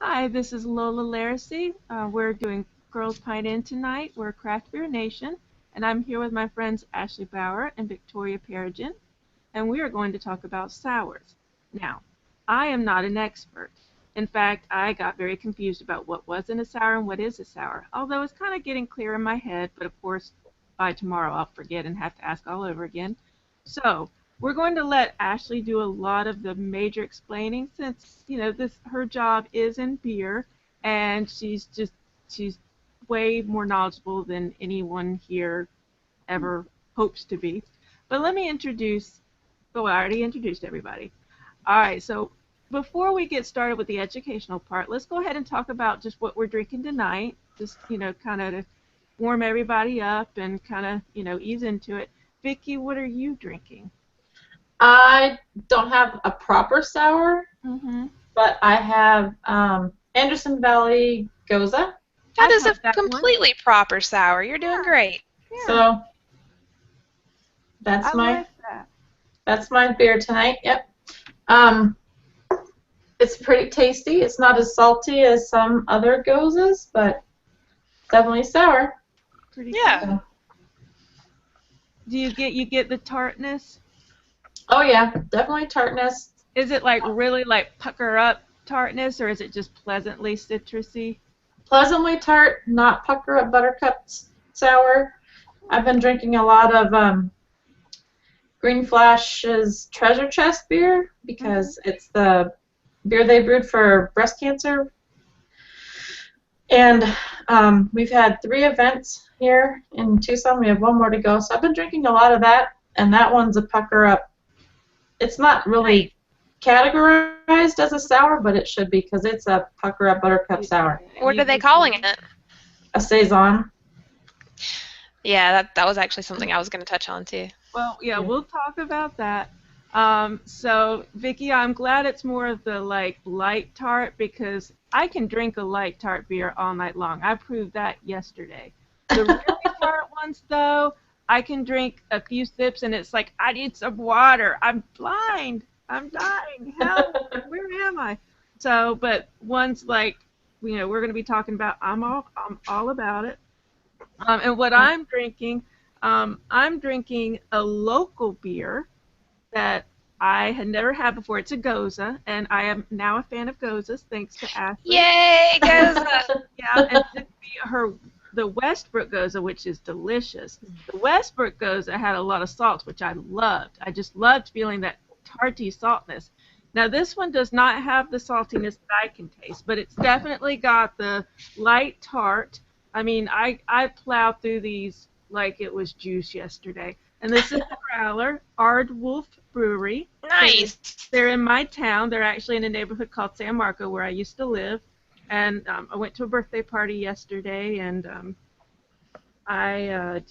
Hi, this is Lola Laracy. We're doing Girls Pint In tonight. We're a Craft Beer Nation, and I'm here with my friends Ashley Bauer and Victoria Perigin, and we are going to talk about sours. Now, I am not an expert. In fact, I got very confused about what wasn't a sour and what is a sour, although it's kind of getting clear in my head, but of course, by tomorrow I'll forget and have to ask all over again. So, we're going to let Ashley do a lot of the major explaining since, this her job is in beer and she's way more knowledgeable than anyone here ever hopes to be. But let me introduce, oh, I already introduced everybody. All right, so before we get started with the educational part, let's go ahead and talk about just what we're drinking tonight, just, kind of to warm everybody up and kind of, ease into it. Vicky, what are you drinking? I don't have a proper sour, Mm-hmm. but I have Anderson Valley Goza. That is a that completely proper sour. You're doing great. Yeah. So that's I like that. that's my beer tonight. Yep. It's pretty tasty. It's not as salty as some other Gozas, but definitely sour. Pretty Yeah. cool. Do you get the tartness? Oh yeah, definitely tartness. Is it like really like pucker up tartness, or is it just pleasantly citrusy? Pleasantly tart, not pucker up buttercup sour. I've been drinking a lot of Green Flash's Treasure Chest beer because it's the beer they brewed for breast cancer. And we've had 3 events here in Tucson. We have 1 more to go. So I've been drinking a lot of that, and that one's a pucker up. It's not really categorized as a sour, but it should be because it's a pucker up buttercup sour. What are they calling it? A Saison. Yeah, that was actually something I was going to touch on too. Well, yeah, we'll talk about that. So, Vicky, I'm glad it's more of the like light tart because I can drink a light tart beer all night long. I proved that yesterday. The really tart ones, though, I can drink a few sips and it's like I need some water. I'm blind. I'm dying. Help! Where am I? So, but ones like we're going to be talking about, I'm all about it. And what I'm drinking a local beer that I had never had before. It's a Goza, and I am now a fan of Gozas thanks to Ashley. Yay, Goza! Yeah, and the Westbrook Goza, which is delicious. The Westbrook Goza had a lot of salt, which I loved. I just loved feeling that tarty saltness. Now this one does not have the saltiness that I can taste, but it's definitely got the light tart. I mean, I plowed through these like it was juice yesterday. And this is the Growler, Ardwolf Brewery. Nice. They're in my town. They're actually in a neighborhood called San Marco where I used to live. And I went to a birthday party yesterday, and I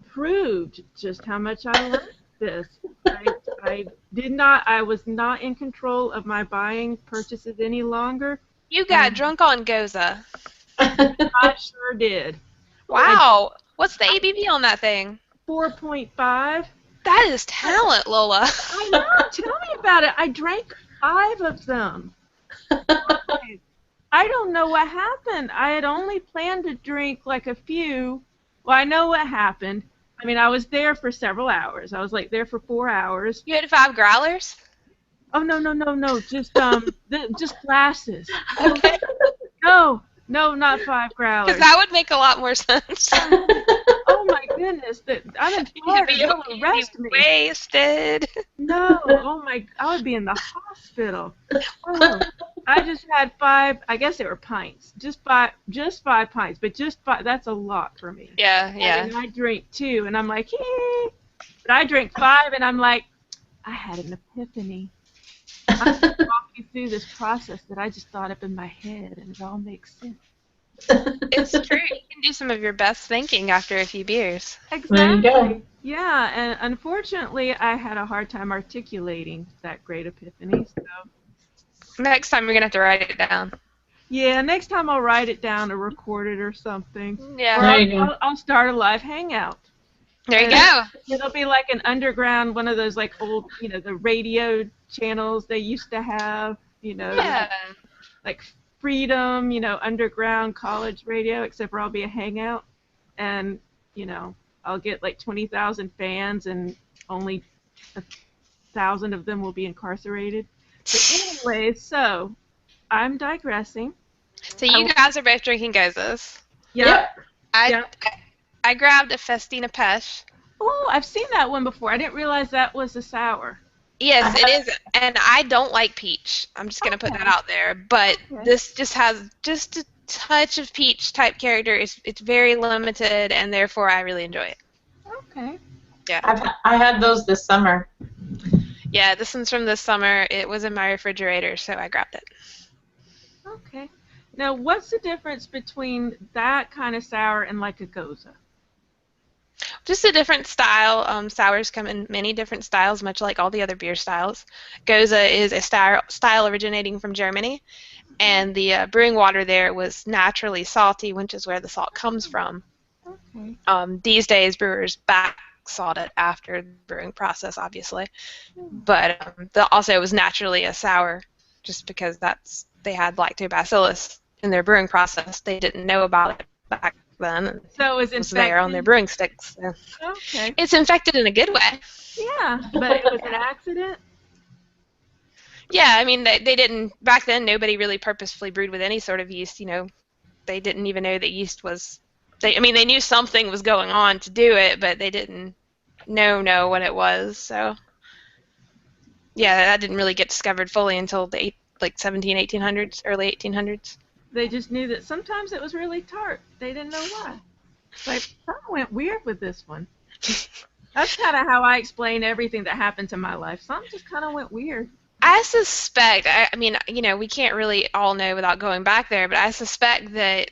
proved just how much I loved this. I was not in control of my buying purchases any longer. You got drunk on Goza. I sure did. Wow. What's the ABV on that thing? 4.5. That is talent, Lola. I know. Tell me about it. I drank 5 of them. I don't know what happened. I had only planned to drink like a few. Well, I know what happened. I mean, I was there for several hours. I was like there for 4 hours. You had 5 growlers? Oh no. Just just glasses. Okay. No, not 5 growlers. Because that would make a lot more sense. Oh my goodness, I'm in Florida. You'll arrest me. Wasted. No, I would be in the hospital. Oh, I just had 5. I guess they were pints. Just 5 pints, but just 5. That's a lot for me. Yeah. And I drink 2, and I'm like, hey. But I drink 5, and I'm like, I had an epiphany. I'm going to walk you through this process that I just thought up in my head, and it all makes sense. It's true. You can do some of your best thinking after a few beers. Exactly. There you go. Yeah, and unfortunately, I had a hard time articulating that great epiphany. So Next time you're going to have to write it down. yeah, next time I'll write it down or record it or something. Yeah. Or There you go. I'll start a live hangout. There you go. It'll be like an underground, one of those like old, the radio channels they used to have, Yeah. like Freedom, underground college radio, except for I'll be a hangout, and I'll get like 20,000 fans, and only 1,000 of them will be incarcerated. But anyway, so I'm digressing. So you guys are both drinking gozas. Yep. I grabbed a Festina Pesh. Oh, I've seen that one before. I didn't realize that was a sour. Yes, it is, and I don't like peach. I'm just gonna put that out there. But this just has just a touch of peach type character. It's very limited, and therefore I really enjoy it. Okay. Yeah. I had those this summer. Yeah, this one's from this summer. It was in my refrigerator, so I grabbed it. Okay. Now, what's the difference between that kind of sour and like a goza? Just a different style. Sours come in many different styles, much like all the other beer styles. Goza is a style originating from Germany, and the brewing water there was naturally salty, which is where the salt comes from. Okay. These days, brewers back salt it after the brewing process, obviously, but also it was naturally a sour, just because they had lactobacillus in their brewing process. They didn't know about it back then. So it was there on their brewing sticks. So. Okay. It's infected in a good way. Yeah, but it was an accident? Yeah, I mean, they didn't, back then, nobody really purposefully brewed with any sort of yeast, They didn't even know that yeast was, they knew something was going on to do it, but they didn't know what it was, so. Yeah, that didn't really get discovered fully until the 1800s, early 1800s. They just knew that sometimes it was really tart. They didn't know why. Like, something went weird with this one. That's kind of how I explain everything that happened to my life. Something just kind of went weird. I suspect, we can't really all know without going back there, but I suspect that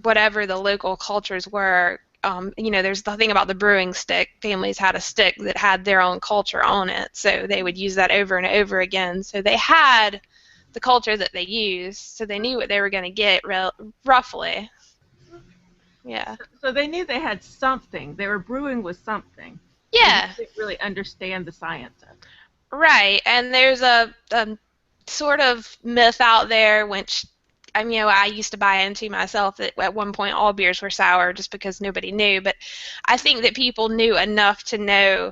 whatever the local cultures were, there's the thing about the brewing stick. Families had a stick that had their own culture on it, so they would use that over and over again. So they had the culture that they used, so they knew what they were going to get roughly. Yeah. So they knew they had something. They were brewing with something. Yeah. They didn't really understand the science of it. Right, and there's a sort of myth out there, which I used to buy into myself, that at one point all beers were sour just because nobody knew, but I think that people knew enough to know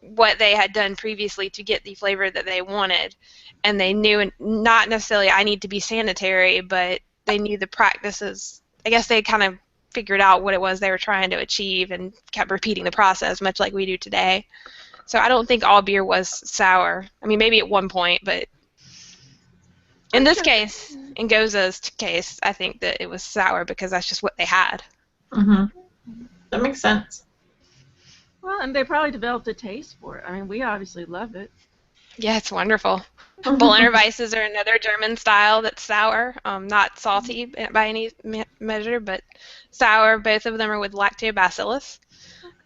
what they had done previously to get the flavor that they wanted, and they knew not necessarily I need to be sanitary, but they knew the practices. I guess they kind of figured out what it was they were trying to achieve and kept repeating the process, much like we do today. So I don't think all beer was sour. I mean, maybe at one point, but in this case, in Goza's case, I think that it was sour because that's just what they had. Mm-hmm. That makes sense. Well, and they probably developed a taste for it. I mean, we obviously love it. Yeah, it's wonderful. Berliner Weisses are another German style that's sour, not salty by any measure, but sour. Both of them are with lactobacillus.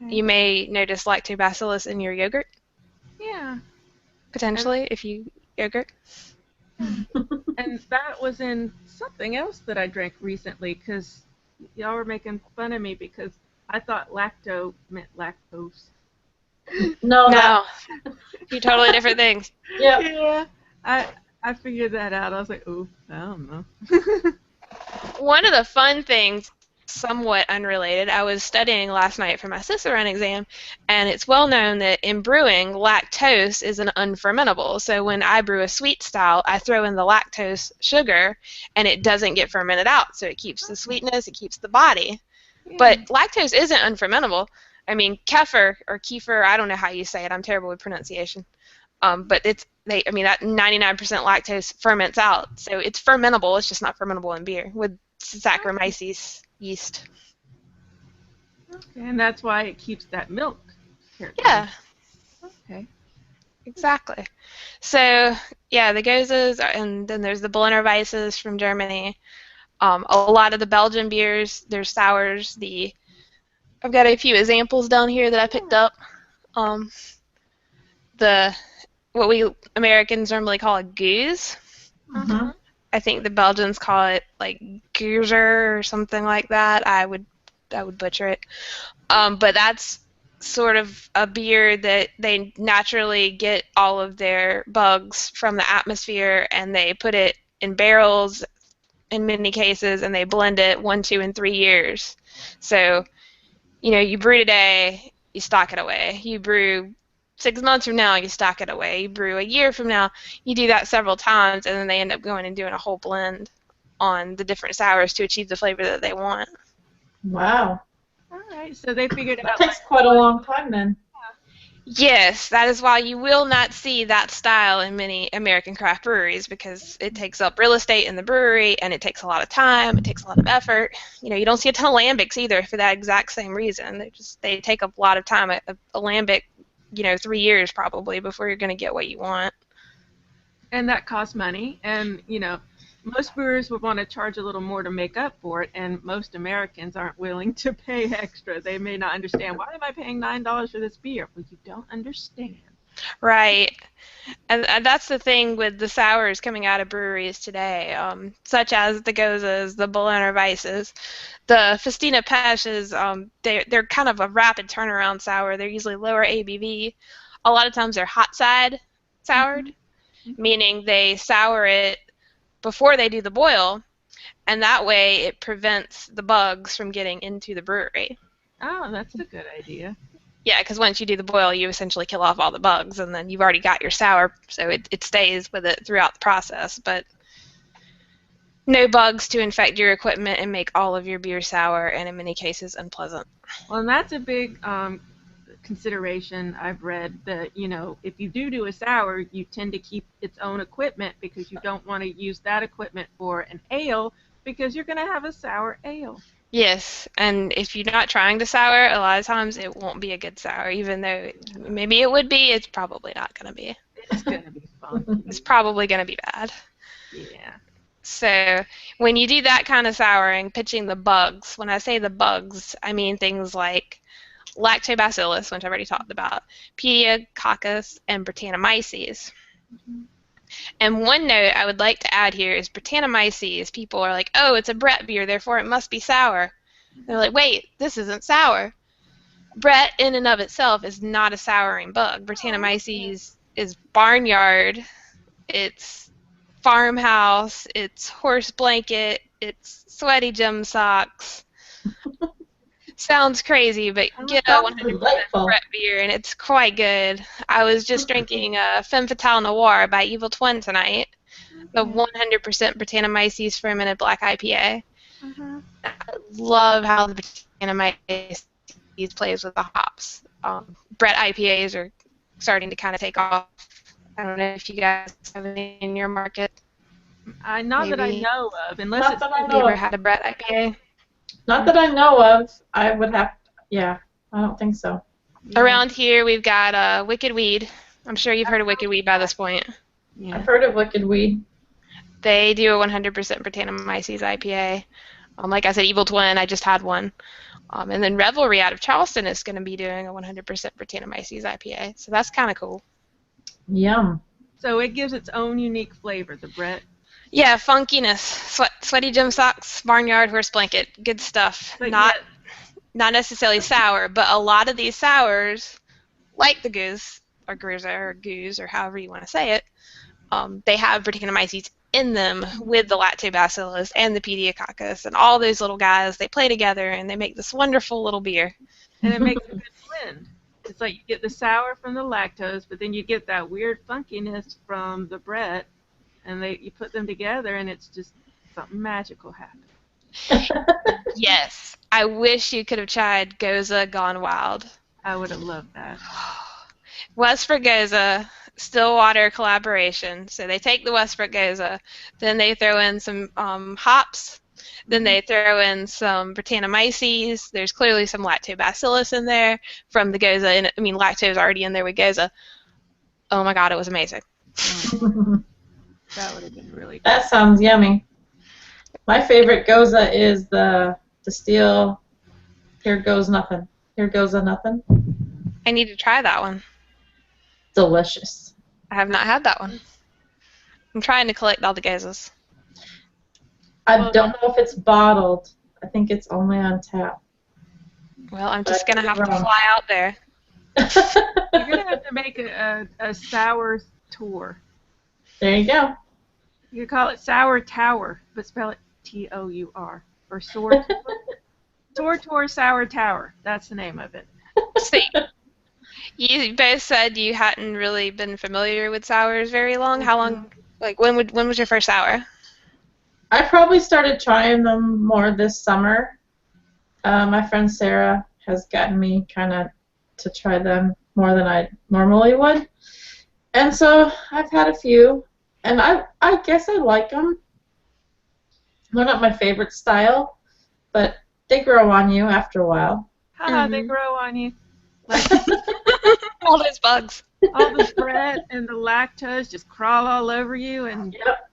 Okay. You may notice lactobacillus in your yogurt. Yeah. Potentially, if you yogurt. And that was in something else that I drank recently, because y'all were making fun of me because I thought lacto meant lactose. No. Two totally different things. Yep. Yeah. I figured that out. I was like, oh, I don't know. One of the fun things, somewhat unrelated, I was studying last night for my Cicerone exam, and it's well known that in brewing, lactose is an unfermentable. So when I brew a sweet style, I throw in the lactose sugar, and it doesn't get fermented out. So it keeps the sweetness, it keeps the body. Yeah. But lactose isn't unfermentable. I mean, kefir, I don't know how you say it. I'm terrible with pronunciation. But that 99% lactose ferments out. So it's fermentable. It's just not fermentable in beer with Saccharomyces yeast. Okay, and that's why it keeps that milk. Yeah. Okay. Exactly. So, yeah, the Gozas, and then there's the Berliner Weisses from Germany. A lot of the Belgian beers, there's sours. I've got a few examples down here that I picked up. What we Americans normally call a goose. Mm-hmm. I think the Belgians call it like Geuzer or something like that. I would butcher it. But that's sort of a beer that they naturally get all of their bugs from the atmosphere, and they put it in barrels in many cases, and they blend it 1, 2, and 3 years. So, you brew today, you stock it away. You brew 6 months from now, you stock it away. You brew a year from now, you do that several times, and then they end up going and doing a whole blend on the different sours to achieve the flavor that they want. Wow. All right, so they figured That out. takes quite a long time then. Yes, that is why you will not see that style in many American craft breweries, because it takes up real estate in the brewery, and it takes a lot of time, it takes a lot of effort. You don't see a ton of lambics either for that exact same reason. They take up a lot of time. A lambic, 3 years probably before you're going to get what you want. And that costs money, and most brewers would want to charge a little more to make up for it, and most Americans aren't willing to pay extra. They may not understand, why am I paying $9 for this beer? Well, you don't understand. Right. And that's the thing with the sours coming out of breweries today, such as the Gozas, the Berliner Weisses. The Festina Pesches, they're kind of a rapid turnaround sour. They're usually lower ABV. A lot of times they're hot side soured, meaning they sour it before they do the boil, and that way it prevents the bugs from getting into the brewery. Oh, that's a good idea. Yeah, because once you do the boil, you essentially kill off all the bugs, and then you've already got your sour, so it stays with it throughout the process. But no bugs to infect your equipment and make all of your beer sour, and in many cases unpleasant. Well, and that's a big consideration. I've read that, if you do a sour, you tend to keep its own equipment because you don't want to use that equipment for an ale because you're going to have a sour ale. Yes, and if you're not trying to sour, a lot of times it won't be a good sour, even though maybe it would be, it's probably not going to be. It's going to be fun. It's probably going to be bad. Yeah. So when you do that kind of souring, pitching the bugs, when I say the bugs, I mean things like lactobacillus, which I've already talked about, pediococcus, and Brettanomyces. And one note I would like to add here is Brettanomyces. People are like, oh, it's a Brett beer, therefore it must be sour. They're like, wait, this isn't sour. Brett in and of itself is not a souring bug. Brettanomyces is barnyard, it's farmhouse, it's horse blanket, it's sweaty gym socks. Sounds crazy, but get a 100% Brett beer, and it's quite good. I was just drinking Femme Fatale Noir by Evil Twin tonight, the 100% Brettanomyces fermented black IPA. I love how the Brettanomyces plays with the hops. Brett IPAs are starting to kind of take off. I don't know if you guys have any in your market. Not that I know of, unless Not it's. that I Have know you ever of. had a Brett IPA? Not that I know of. I would have. Yeah, I don't think so. Yeah. Around here, we've got Wicked Weed. I'm sure you've heard of Wicked Weed by this point. Yeah. I've heard of Wicked Weed. They do a 100% Brettanomyces IPA. Like I said, Evil Twin, I just had one. And then Revelry out of Charleston is going to be doing a 100% Brettanomyces IPA. So that's kind of cool. Yum. So it gives its own unique flavor, the Brett. Yeah, funkiness. Sweaty gym socks, barnyard, horse blanket. Good stuff. But Not necessarily sour, but a lot of these sours, like the Goose, or Gruza, or Goose, or however you want to say it, they have Brettanomyces in them with the lactobacillus and the pediococcus and all those little guys. They play together and they make this wonderful little beer. And it makes a good blend. It's like you get the sour from the lactose, but then you get that weird funkiness from the Brett, and you put them together, and it's just something magical happens. Yes. I wish you could have tried Goza Gone Wild. I would have loved that. Westbrook Goza, Stillwater collaboration. So they take the Westbrook Goza, then they throw in some hops, then they throw in some Brettanomyces. There's clearly some lactobacillus in there from the Goza. And, I mean, lactose is already in there with Goza. Oh my God, it was amazing. That would have been really good. That sounds yummy. My favorite Goza is the Steel. Here goes nothing. Here goes a nothing. I need to try that one. Delicious. I have not had that one. I'm trying to collect all the Gozas. I don't know if it's bottled. I think it's only on tap. Well, I'm just going to have to fly out there. You're going to have to make a sour tour. There you go. You could call it Sour Tower, but spell it Tour. Or Sour Sour Tower. That's the name of it. See, you both said you hadn't really been familiar with sours very long. How long? Like when was your first sour? I probably started trying them more this summer. My friend Sarah has gotten me kind of to try them more than I normally would. And so I've had a few, and I guess I like them. They're not my favorite style, but they grow on you after a while. Haha, they grow on you. Like All those bugs. all the bread and the lactose just crawl all over you and Yep.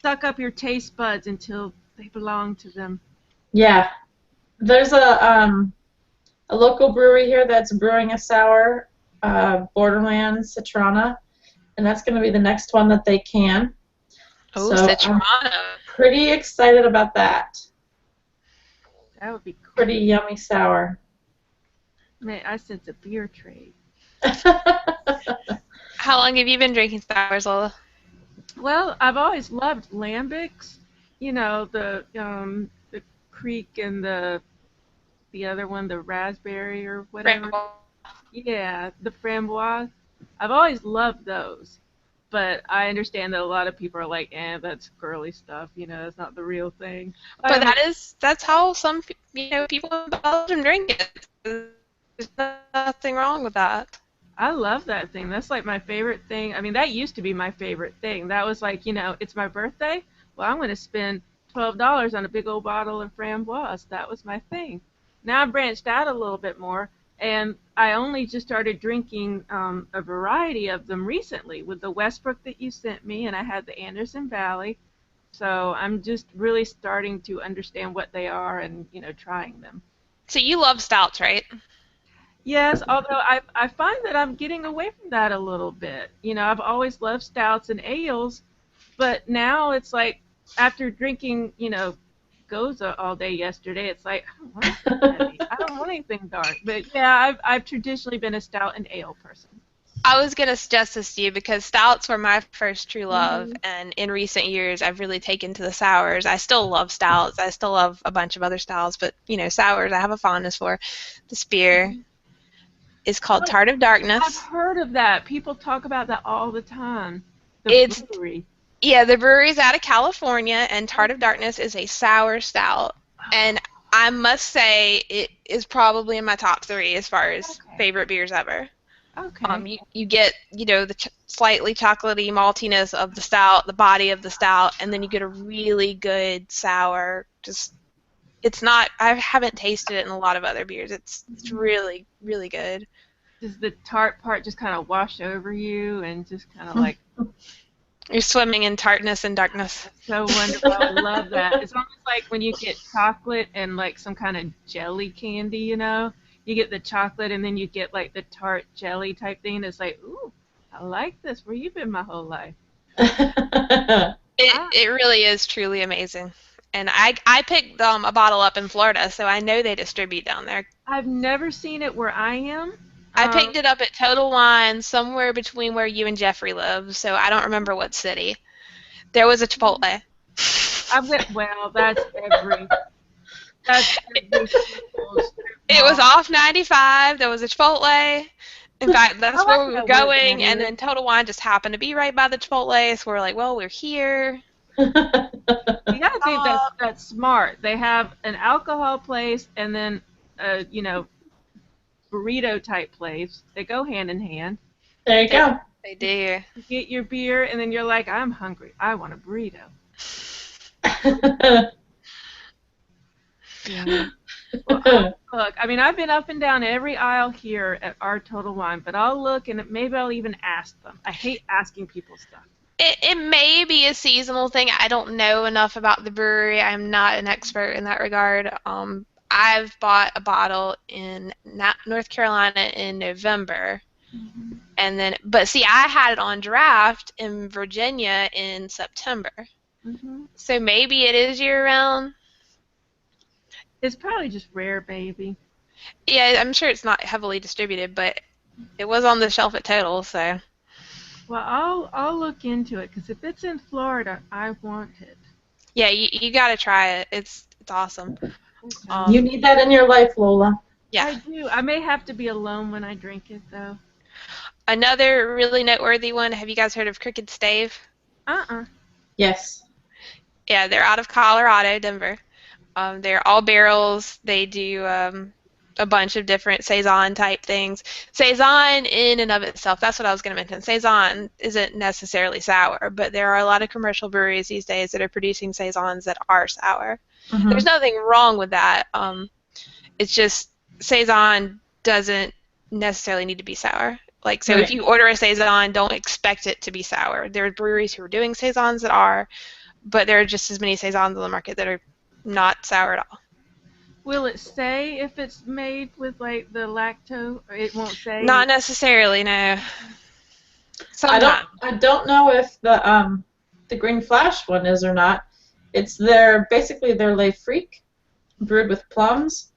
suck up your taste buds until they belong to them. Yeah. There's a local brewery here that's brewing a sour, Borderland Citrana, and that's going to be the next one that they can. Oh, So Citrana. I'm pretty excited about that. That would be cool. Pretty yummy sour. Man, I sense a beer trade. How long have you been drinking sours, Lola? Well, I've always loved lambics. You know, the creek and the other one, the raspberry or whatever. Yeah, the framboise. I've always loved those. But I understand that a lot of people are like, that's girly stuff, that's not the real thing. But that's how some people in Belgium drink it. There's nothing wrong with that. I love that thing. That's like my favorite thing. I mean, that used to be my favorite thing. That was like, it's my birthday. Well, I'm going to spend $12 on a big old bottle of framboise. That was my thing. Now I've branched out a little bit more, and I only just started drinking a variety of them recently with the Westbrook that you sent me, and I had the Anderson Valley. So I'm just really starting to understand what they are and, trying them. So you love stouts, right? Yes, although I find that I'm getting away from that a little bit. I've always loved stouts and ales, but now it's like after drinking, Goza all day yesterday, it's like I don't want anything heavy. I don't want anything dark. But yeah, I've traditionally been a stout and ale person. I was going to suggest this to you because stouts were my first true love, and in recent years I've really taken to the sours. I still love stouts. I still love a bunch of other styles, but sours I have a fondness for. This beer is called Tart of Darkness. I've heard of that. People talk about that all the time. The brewery. Yeah, the brewery's out of California, and Tart of Darkness is a sour stout. And I must say it is probably in my top 3 as far as favorite beers ever. Okay. You get, the slightly chocolatey maltiness of the stout, the body of the stout, and then you get a really good sour. I haven't tasted it in a lot of other beers. It's really, really good. Does the tart part just kind of wash over you and just kind of like... You're swimming in tartness and darkness. So wonderful. I love that. It's almost like when you get chocolate and like some kind of jelly candy, You get the chocolate and then you get like the tart jelly type thing. It's like, ooh, I like this. Where you been my whole life? It really is truly amazing. And I picked a bottle up in Florida, so I know they distribute down there. I've never seen it where I am. I picked it up at Total Wine, somewhere between where you and Jeffrey live, so I don't remember what city. There was a Chipotle. That's every It was off 95. There was a Chipotle. In fact, that's where we were going, and then Total Wine just happened to be right by the Chipotle, so we're like, well, we're here. You gotta think that's smart. They have an alcohol place and then burrito type place. They go hand in hand. There you go. They do. You get your beer and then you're like, I'm hungry. I want a burrito. Yeah. Well, look, I mean, I've been up and down every aisle here at our Total Wine, but I'll look and maybe I'll even ask them. I hate asking people stuff. It may be a seasonal thing. I don't know enough about the brewery. I'm not an expert in that regard. I've bought a bottle in North Carolina in November, but see, I had it on draft in Virginia in September. So maybe it is year-round. It's probably just rare, baby. Yeah, I'm sure it's not heavily distributed, but it was on the shelf at Total, so. Well, I'll look into it because if it's in Florida, I want it. Yeah, you got to try it. It's awesome. Okay. You need that in your life, Lola. Yeah. I do. I may have to be alone when I drink it, though. Another really noteworthy one. Have you guys heard of Crooked Stave? Uh-uh. Yes. Yeah, they're out of Colorado, Denver. They're all barrels. They do a bunch of different saison type things. Saison in and of itself, that's what I was going to mention. Saison isn't necessarily sour, but there are a lot of commercial breweries these days that are producing saisons that are sour. Mm-hmm. There's nothing wrong with that. It's just saison doesn't necessarily need to be sour. Like, so Right. if you order a saison, don't expect it to be sour. There are breweries who are doing saisons that are, but there are just as many saisons on the market that are not sour at all. Will it say if it's made with like the lacto, or it won't say? Not necessarily, no. Sometimes. I don't know if the Green Flash one is or not. It's basically their Le Freak brewed with plums.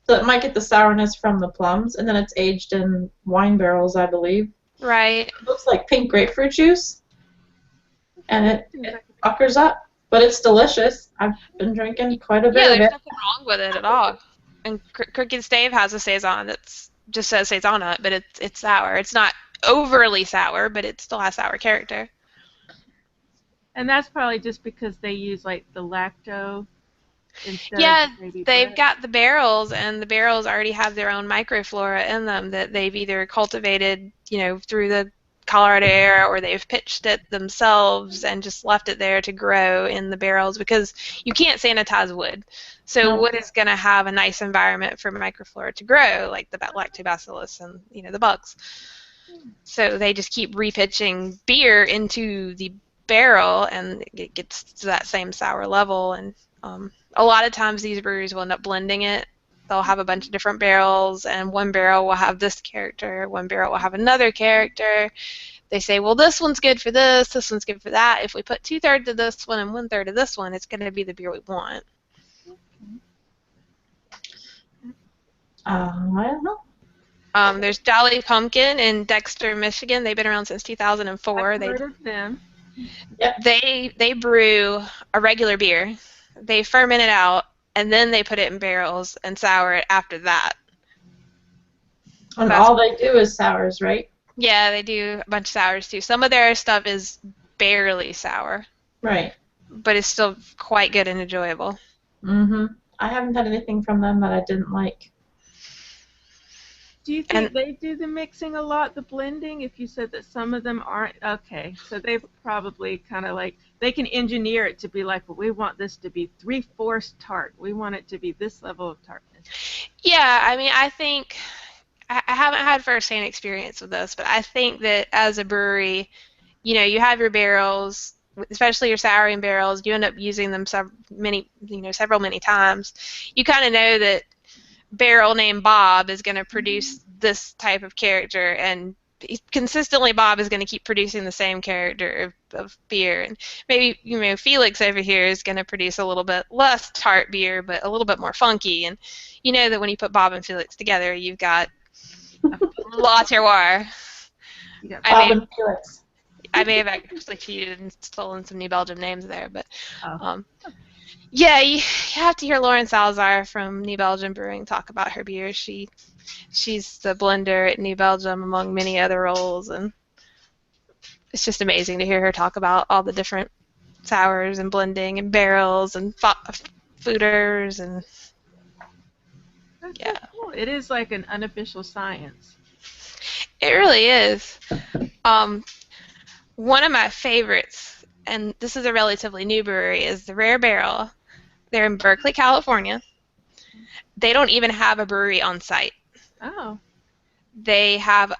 So it might get the sourness from the plums, and then it's aged in wine barrels, I believe. Right. It looks like pink grapefruit juice, and it Seems like puckers up, but it's delicious. I've been drinking quite a bit Yeah, of there's it. nothing wrong with it at all. And Crooked Stave has a saison that's just says saison on it, but it's sour. It's not overly sour, but it still has sour character. And that's probably just because they use like the lacto instead Yeah, of maybe they've bread. got the barrels, and the barrels already have their own microflora in them that they've either cultivated, through the Colorado air, or they've pitched it themselves and just left it there to grow in the barrels because you can't sanitize wood. So No. wood is going to have a nice environment for microflora to grow, like the lactobacillus and the bugs. So they just keep repitching beer into the barrel, and it gets to that same sour level. And a lot of times these breweries will end up blending it. They'll have a bunch of different barrels, and one barrel will have this character, one barrel will have another character. They say, well, this one's good for this one's good for that. If we put 2/3 of this one and 1/3 of this one, it's going to be the beer we want. I don't know. There's Jolly Pumpkin in Dexter, Michigan. They've been around since 2004. I've heard of them. They brew a regular beer. They ferment it out, and then they put it in barrels and sour it after that. And all they do is sours, right? Yeah, they do a bunch of sours too. Some of their stuff is barely sour, Right. but it's still quite good and enjoyable. Mm-hmm. I haven't had anything from them that I didn't like. Do you think they do the mixing a lot, the blending? If you said that some of them aren't, okay, so they probably kind of like, they can engineer it to be like, well, we want this to be 3/4 tart. We want it to be this level of tartness. Yeah, I mean, I think, I haven't had first-hand experience with this, but I think that as a brewery, you have your barrels, especially your souring barrels, you end up using them several many times. You kind of know that barrel named Bob is going to produce this type of character, and consistently Bob is going to keep producing the same character of beer. And maybe Felix over here is going to produce a little bit less tart beer, but a little bit more funky. And you know that when you put Bob and Felix together, you've got La Terroir. Bob and Felix. I may have actually cheated and stolen some New Belgium names there, but Oh. yeah, you have to hear Lauren Salazar from New Belgium Brewing talk about her beer. She's the blender at New Belgium, among many other roles, and it's just amazing to hear her talk about all the different sours and blending and barrels and fooders and That's yeah. so cool. It is like an unofficial science. It really is. One of my favorites, and this is a relatively new brewery, is the Rare Barrel. They're in Berkeley, California. They don't even have a brewery on site. Oh. They have,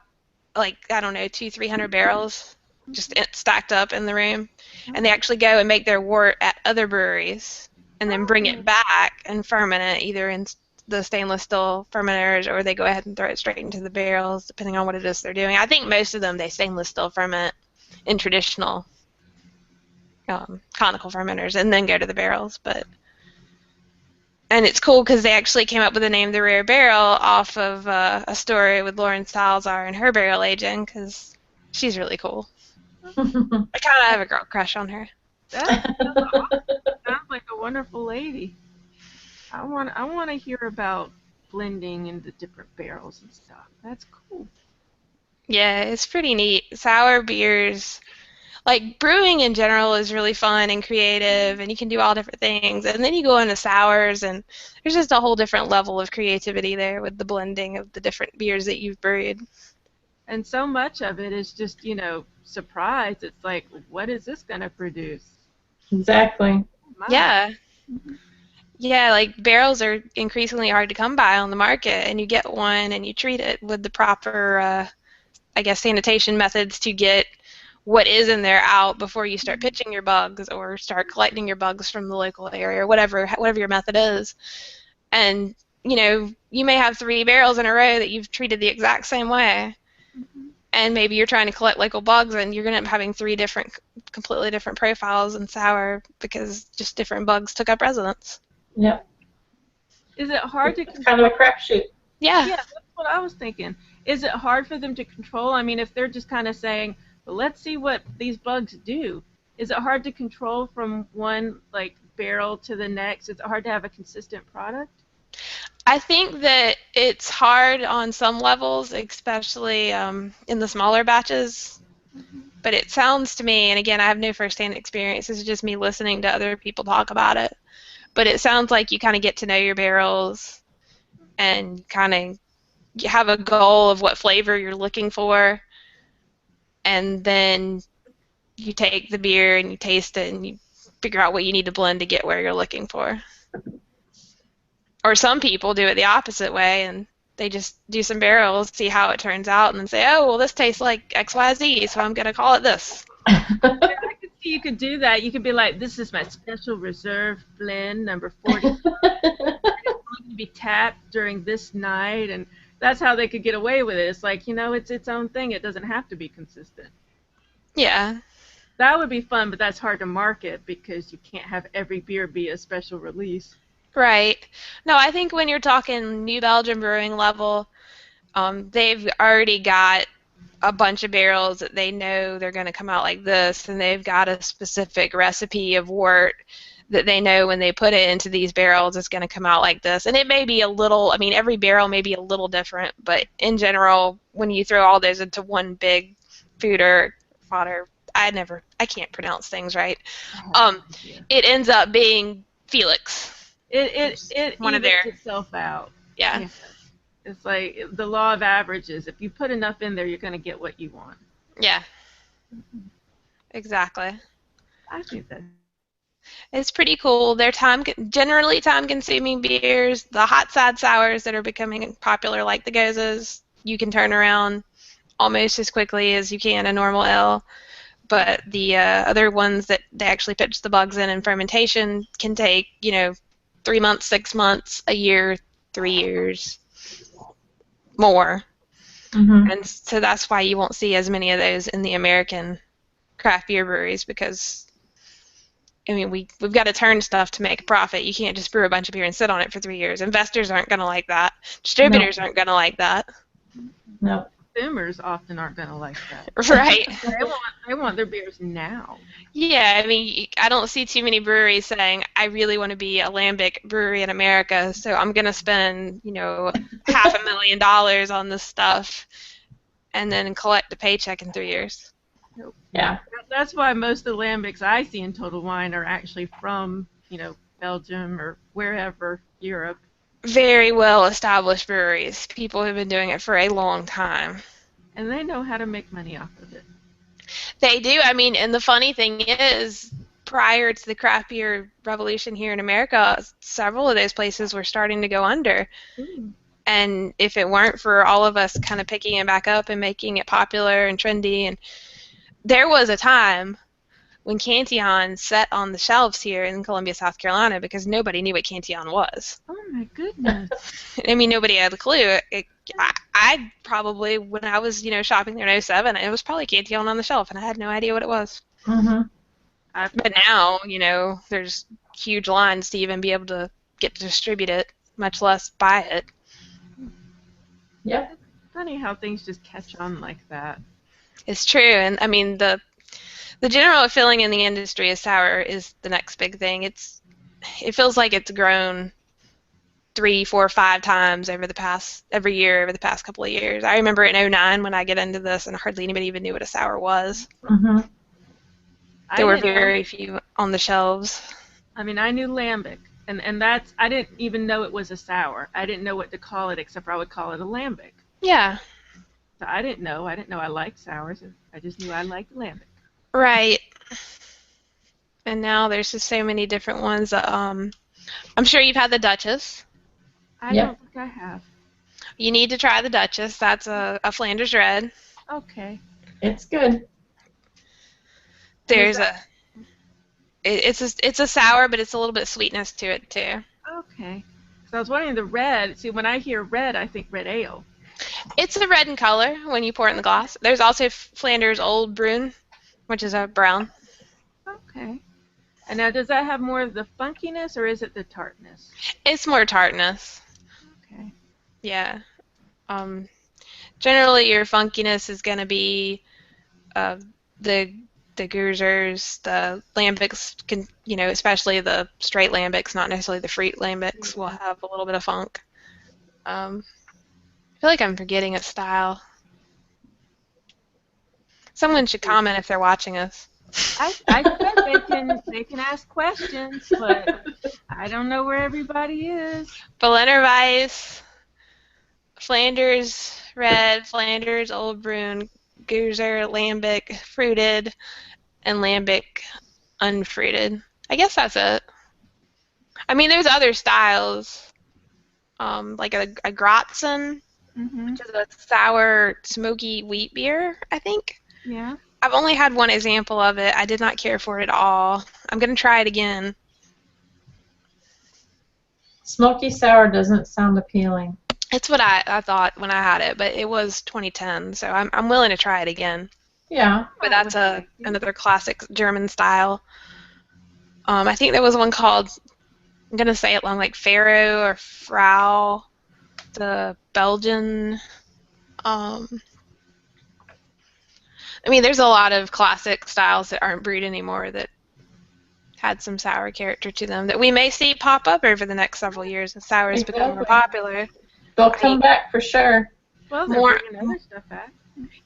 like, I don't know, 200-300 barrels just stacked up in the room. And they actually go and make their wort at other breweries and then bring it back and ferment it either in the stainless steel fermenters, or they go ahead and throw it straight into the barrels, depending on what it is they're doing. I think most of them, they stainless steel ferment in traditional conical fermenters and then go to the barrels. And it's cool because they actually came up with the name The Rare Barrel off of a story with Lauren Salazar and her barrel aging, because she's really cool. I kind of have a girl crush on her. That sounds awesome. Sounds like a wonderful lady. I want to hear about blending in the different barrels and stuff. That's cool. Yeah, it's pretty neat. Sour beers, like brewing in general is really fun and creative, and you can do all different things. And then you go into sours, and there's just a whole different level of creativity there with the blending of the different beers that you've brewed. And so much of it is just, surprise. It's like, what is this going to produce? Exactly. My. Yeah. Mhm. Yeah, like barrels are increasingly hard to come by on the market, and you get one and you treat it with the proper, I guess, sanitation methods to get what is in there out before you start pitching your bugs or start collecting your bugs from the local area or whatever your method is. And, you may have 3 barrels in a row that you've treated the exact same way. Mhm. And maybe you're trying to collect local bugs and you're going to end up having 3 completely different profiles in sour because just different bugs took up residence. Yep. Is it hard to It's kind of a control? crapshoot. Yeah. Yeah, that's what I was thinking. Is it hard for them to control? I mean, if they're just kind of saying, well, let's see what these bugs do. Is it hard to control from one like barrel to the next? Is it hard to have a consistent product? I think that it's hard on some levels, especially in the smaller batches. Mhm. But it sounds to me, and again, I have no firsthand experience, this is just me listening to other people talk about it. But it sounds like you kind of get to know your barrels and kind of have a goal of what flavor you're looking for. And then you take the beer and you taste it and you figure out what you need to blend to get where you're looking for. Or some people do it the opposite way and they just do some barrels, see how it turns out, and then say, oh, well, this tastes like XYZ, so I'm going to call it this. I could see you could do that. You could be like, this is my special reserve blend, number 40. It's going to be tapped during this night, and that's how they could get away with it. It's like, it's its own thing. It doesn't have to be consistent. Yeah, That would be fun, but that's hard to market because you can't have every beer be a special release. right. No, I think when you're talking New Belgium brewing level, they've already got a bunch of barrels that they know they're going to come out like this, and they've got a specific recipe of wort that they know when they put it into these barrels it's going to come out like this. And it may be a little, I mean, every barrel may be a little different, but in general, when you throw all those into one big fodder, I can't pronounce things right. Yeah. It ends up being Felix. It One of evens their, itself out. yeah, Yeah. It's like the law of averages. If you put enough in there, you're going to get what you want. yeah, exactly. I think that. It's pretty cool. They're generally time-consuming beers. The hot side sours that are becoming popular, like the Gozas, you can turn around almost as quickly as you can a normal ale. But the other ones that they actually pitch the bugs in fermentation can take, 3 months, 6 months, a year, 3 years, more. Mm-hmm. And so that's why you won't see as many of those in the American craft beer breweries because I mean, we've got to turn stuff to make a profit. You can't just brew a bunch of beer and sit on it for 3 years. Investors aren't going to like that. Distributors aren't going to like that. No. Consumers often aren't going to like that. Right. They want their beers now. Yeah, I mean, I don't see too many breweries saying, I really want to be a lambic brewery in America, so I'm going to spend, $500,000 on this stuff and then collect a paycheck in 3 years. Nope. Yeah. That's why most of the lambics I see in Total Wine are actually from, Belgium or wherever, Europe. Very well established breweries. People who've been doing it for a long time. And they know how to make money off of it. They do. I mean, and the funny thing is, prior to the craft beer revolution here in America, several of those places were starting to go under. Ooh. And if it weren't for all of us kind of picking it back up and making it popular and trendy, and there was a time when Cantillon sat on the shelves here in Columbia, South Carolina, because nobody knew what Cantillon was. Oh my goodness. I mean, nobody had a clue. I probably, when I was, shopping there in 2007, it was probably Cantillon on the shelf, and I had no idea what it was. Mm-hmm. But now, there's huge lines to even be able to get to distribute it, much less buy it. Yep. Funny how things just catch on like that. It's true, and I mean, the The general feeling in the industry is sour is the next big thing. It feels like it's grown 3, 4, 5 times every year over the past couple of years. I remember in '09 when I get into this and hardly anybody even knew what a sour was. Mhm. There I were didn't know. very few on the shelves. I mean, I knew lambic, and that's I didn't even know it was a sour. I didn't know what to call it except for I would call it a lambic. Yeah, So I didn't know. I didn't know I liked sours. I just knew I liked lambic. right. And now there's just so many different ones. I'm sure you've had the Duchess. I Yep. don't think I have. You need to try the Duchess. That's a Flanders Red. Okay. It's good. There's it's a sour, but it's a little bit of sweetness to it too. Okay. So I was wondering the red. See, when I hear red, I think red ale. It's a red in color when you pour it in the glass. There's also Flanders Old Brune, which is a brown. Okay. And now, does that have more of the funkiness or is it the tartness? It's more tartness. Okay. Yeah. Generally, your funkiness is going to be the Goozers, the lambics, especially the straight lambics, not necessarily the fruit lambics, will have a little bit of funk. I feel like I'm forgetting a style. Someone should comment if they're watching us. I said they can ask questions, but I don't know where everybody is. Berliner Weiss, Flanders Red, Flanders Old Brune, Goozer, Lambic fruited, and Lambic unfruited. I guess that's it. I mean, there's other styles, like a Gratzen, which is a sour, smoky wheat beer, I think. Yeah. I've only had one example of it. I did not care for it at all. I'm going to try it again. Smoky sour doesn't sound appealing. It's what I thought when I had it, but it was 2010, so I'm willing to try it again. Yeah. But that's another classic German style. I think there was one called, I'm going to say it long, like Pharaoh or Frau, the Belgian. I mean, there's a lot of classic styles that aren't brewed anymore that had some sour character to them that we may see pop up over the next several years as sours become more popular. They'll come back for sure. Well, they're bringing other stuff back.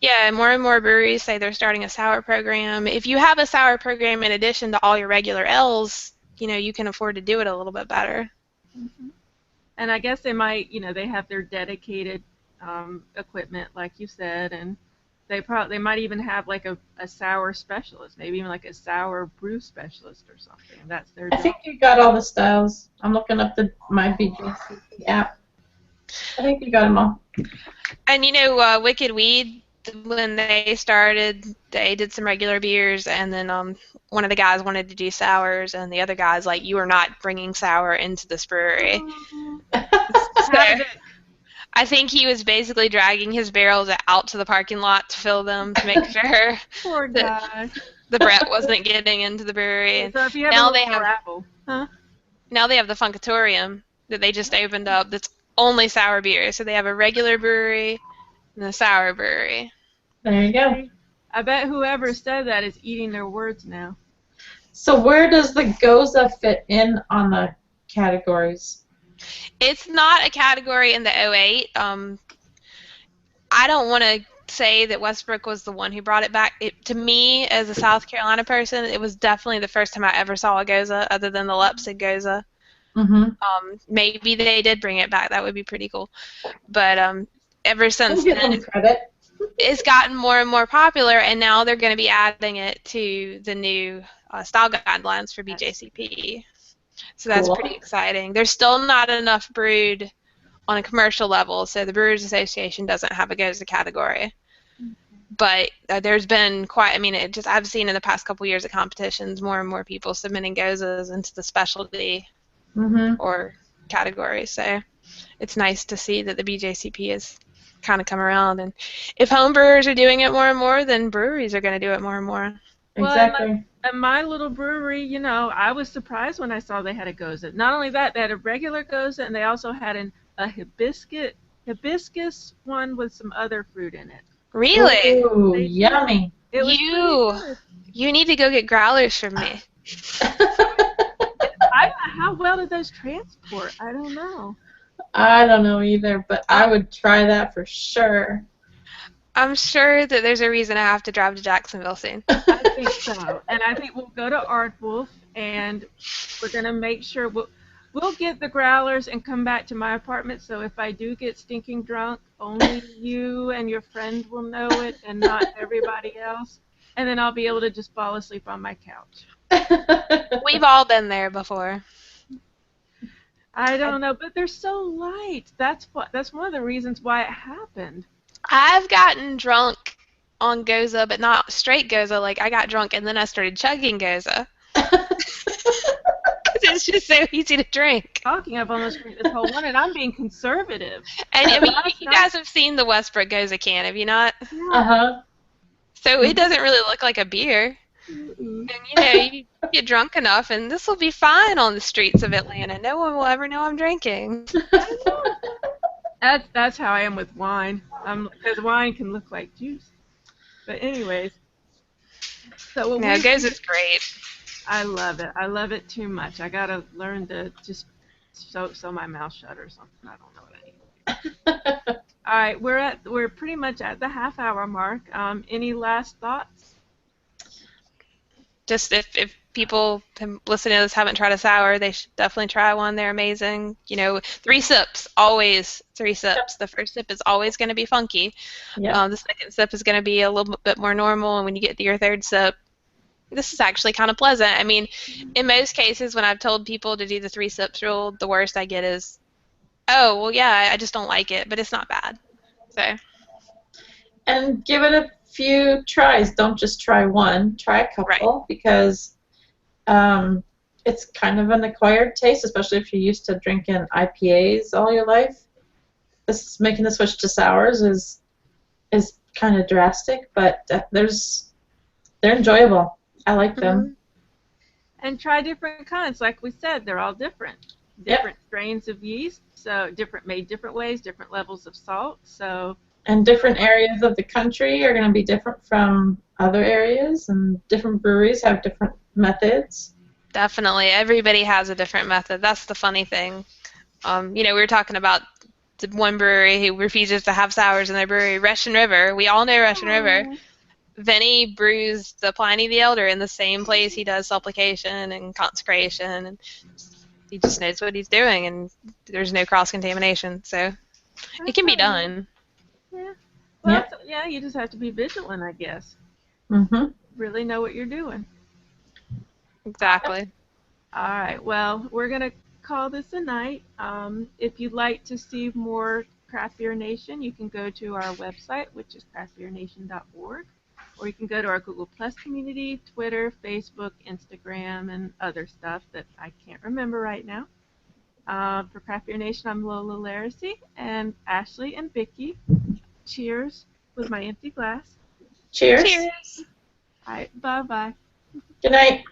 Yeah, more and more breweries say they're starting a sour program. If you have a sour program in addition to all your regular ales, you can afford to do it a little bit better. Mm-hmm. And I guess they might, they have their dedicated equipment, like you said, and they might even have like a sour specialist, maybe even like a sour brew specialist or something. That's their job. I think you got all the styles. I'm looking up my BJCP app. I think you got them all. And Wicked Weed, when they started, they did some regular beers, and then one of the guys wanted to do sours, and the other guy's like, "You are not bringing sour into this brewery." So, I think he was basically dragging his barrels out to the parking lot to fill them to make sure Poor guy. the Brett wasn't getting into the brewery. So if you have now they have the Funkatorium that they just opened up that's only sour beer. So they have a regular brewery and a sour brewery. There you go. I bet whoever said that is eating their words now. So where does the Goza fit in on the categories? It's not a category in the 08. I don't want to say that Westbrook was the one who brought it back. To me, as a South Carolina person, it was definitely the first time I ever saw a Goza other than the Leipzig Goza. Mm-hmm. Maybe they did bring it back. That would be pretty cool. But ever since then, it's gotten more and more popular, and now they're going to be adding it to the new style guidelines for BJCP. So that's pretty exciting. There's still not enough brewed on a commercial level, so the Brewers Association doesn't have a Goza category. But there's been I've seen in the past couple years at competitions more and more people submitting Gozas into the specialty or category. So it's nice to see that the BJCP has kind of come around. And if home brewers are doing it more and more, then breweries are going to do it more and more. Exactly. Well, at my little brewery, I was surprised when I saw they had a Goza. Not only that, they had a regular Goza, and they also had a hibiscus one with some other fruit in it. Really? Ooh, yummy. It was pretty good. You need to go get growlers from me. How well do those transport? I don't know. I don't know either, but I would try that for sure. I'm sure that there's a reason I have to drive to Jacksonville soon. I think so. And I think we'll go to Aardwolf, and we're going to make sure we'll get the growlers and come back to my apartment. So if I do get stinking drunk, only you and your friend will know it and not everybody else. And then I'll be able to just fall asleep on my couch. We've all been there before. I don't know, but they're so light. That's one of the reasons why it happened. I've gotten drunk on Goza, but not straight Goza. Like, I got drunk and then I started chugging Goza. It's just so easy to drink. I've almost drank this whole one, and I'm being conservative. And I mean, you guys have seen the Westbrook Goza can, have you not? Yeah. Uh-huh. So it doesn't really look like a beer. Mm-mm. And you get drunk enough, and this will be fine on the streets of Atlanta. No one will ever know I'm drinking. That's how I am with wine. Because wine can look like juice. But anyways, so No, Goza's great. I love it. I love it too much. I gotta learn to just sew my mouth shut or something. I don't know what I need to do. All right, we're pretty much at the half-hour mark. Any last thoughts? Just if people listening to this haven't tried a sour, they should definitely try one. They're amazing. 3 sips, always 3 sips. The first sip is always going to be funky. Yeah. The second sip is going to be a little bit more normal, and when you get to your third sip, this is actually kind of pleasant. I mean, in most cases, when I've told people to do the 3 sips rule, the worst I get is, oh, well, yeah, I just don't like it, but it's not bad. So. And give it a few tries. Don't just try one. Try a couple, because it's kind of an acquired taste, especially if you're used to drinking IPAs all your life. Making the switch to sours is kind of drastic, but they're enjoyable. I like them. And try different kinds. Like we said, they're all different. Different strains of yeast, so made different ways, different levels of salt. And different areas of the country are going to be different from other areas, and different breweries have different methods. Definitely. Everybody has a different method. That's the funny thing. We were talking about the one brewery who refuses to have sours in their brewery, Russian River. We all know Russian River. Vinny brews the Pliny the Elder in the same place he does supplication and consecration, and he just knows what he's doing, and there's no cross-contamination, so it can be done. Yeah. Well, you just have to be vigilant, I guess. Mm-hmm. Really know what you're doing. Exactly. All right. Well, we're going to call this a night. If you'd like to see more Craft Beer Nation, you can go to our website, which is craftbeernation.org. Or you can go to our Google Plus community, Twitter, Facebook, Instagram, and other stuff that I can't remember right now. For Craft Beer Nation, I'm Lola Laracy, and Ashley and Vicki. Cheers with my empty glass. Cheers. Cheers. All right, bye-bye. Good night.